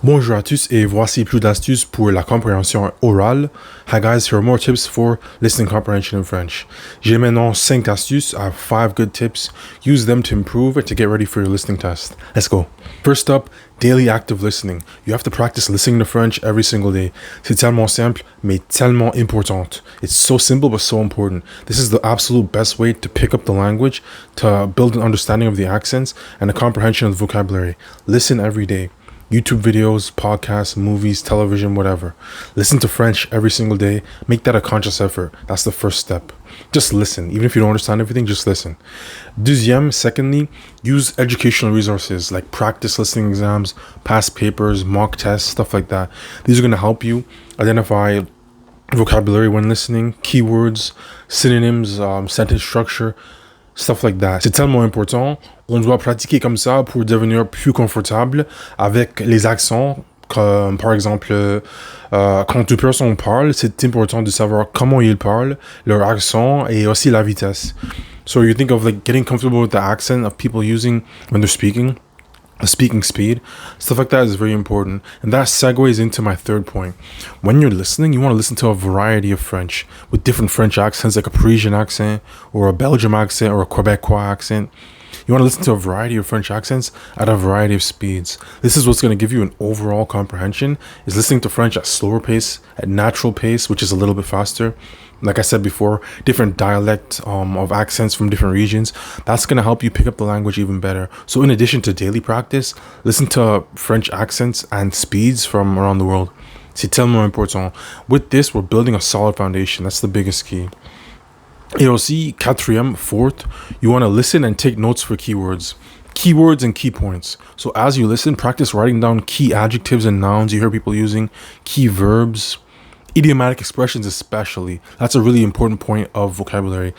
Bonjour à tous et voici plus d'astuces pour la compréhension orale. Hi guys, here are more tips for listening comprehension in French. J'ai maintenant 5 astuces. I have 5 good tips. Use them to improve and to get ready for your listening test. Let's go. First up, daily active listening. You have to practice listening to French every single day. C'est tellement simple, mais tellement important. It's so simple but so important. This is the absolute best way to pick up the language, to build an understanding of the accents, and a comprehension of the vocabulary. Listen every day. YouTube videos, podcasts, movies, television, whatever. Listen to French every single day. Make that a conscious effort. That's the first step. Just listen. Even if you don't understand everything, just listen. Secondly, use educational resources like practice listening exams, past papers, mock tests, stuff like that. These are going to help you identify vocabulary when listening, keywords, synonyms, sentence structure, stuff like that. C'est tellement important. On doit pratiquer comme ça pour devenir plus confortable avec les accents. Comme par exemple, quand deux personnes parlent, c'est important de savoir comment ils parlent, leur accent et aussi la vitesse. So you think of like getting comfortable with the accent of people using when they're speaking, the speaking speed, stuff like that is very important. And that segues into my third point. When you're listening, you want to listen to a variety of French with different French accents, like a Parisian accent or a Belgian accent or a Quebecois accent. You want to listen to a variety of French accents at a variety of speeds. This is what's going to give you an overall comprehension, is listening to French at slower pace, at natural pace, which is a little bit faster. Like I said before, different dialect of accents from different regions. That's going to help you pick up the language even better. So in addition to daily practice, listen to French accents and speeds from around the world. C'est tellement important. With this, we're building a solid foundation. That's the biggest key. Et aussi, fourth, you want to listen and take notes for keywords. Keywords and key points. So as you listen, practice writing down key adjectives and nouns you hear people using, key verbs, idiomatic expressions especially. That's a really important point of vocabulary.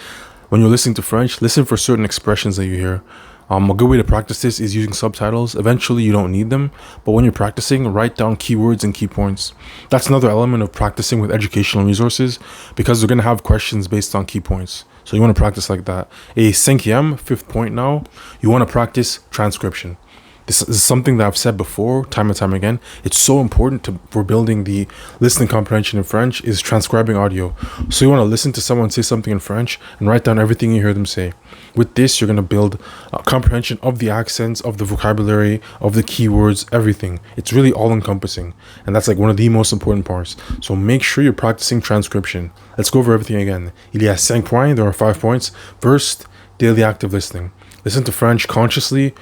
When you're listening to French, listen for certain expressions that you hear. A good way to practice this is using subtitles. Eventually, you don't need them, but when you're practicing, write down keywords and key points. That's another element of practicing with educational resources, because they're going to have questions based on key points. So you want to practice like that. Fifth point now, you want to practice transcription. This is something that I've said before, time and time again. It's so important for building the listening comprehension in French is transcribing audio. So you want to listen to someone say something in French and write down everything you hear them say. With this, you're going to build a comprehension of the accents, of the vocabulary, of the keywords, everything. It's really all-encompassing. And that's like one of the most important parts. So make sure you're practicing transcription. Let's go over everything again. Il y a 5 points. There are 5 points. First, daily active listening. Listen to French consciously.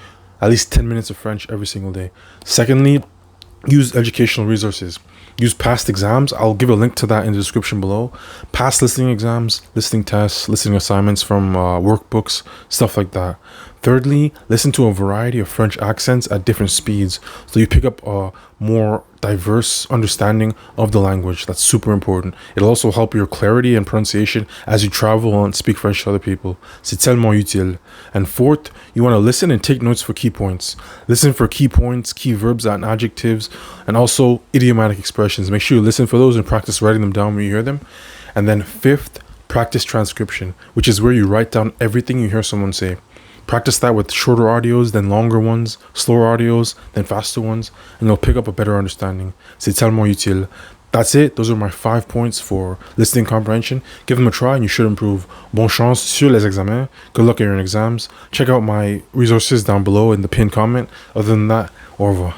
At least 10 minutes of French every single day. Secondly, use educational resources. Use past exams. I'll give a link to that in the description below. Past listening exams, listening tests, listening assignments from workbooks, stuff like that. Thirdly, listen to a variety of French accents at different speeds, so you pick up a more diverse understanding of the language. That's super important. It'll also help your clarity and pronunciation as you travel and speak French to other people. C'est tellement utile. And fourth, you want to listen and take notes for key points. Listen for key points, key verbs and adjectives, and also idiomatic expressions. Make sure you listen for those and practice writing them down when you hear them. And then fifth, practice transcription, which is where you write down everything you hear someone say. Practice that with shorter audios, then longer ones, slower audios, then faster ones, and you'll pick up a better understanding. C'est tellement utile. That's it. Those are my 5 points for listening comprehension. Give them a try and you should improve. Bonne chance sur les examens. Good luck in your exams. Check out my resources down below in the pinned comment. Other than that, au revoir.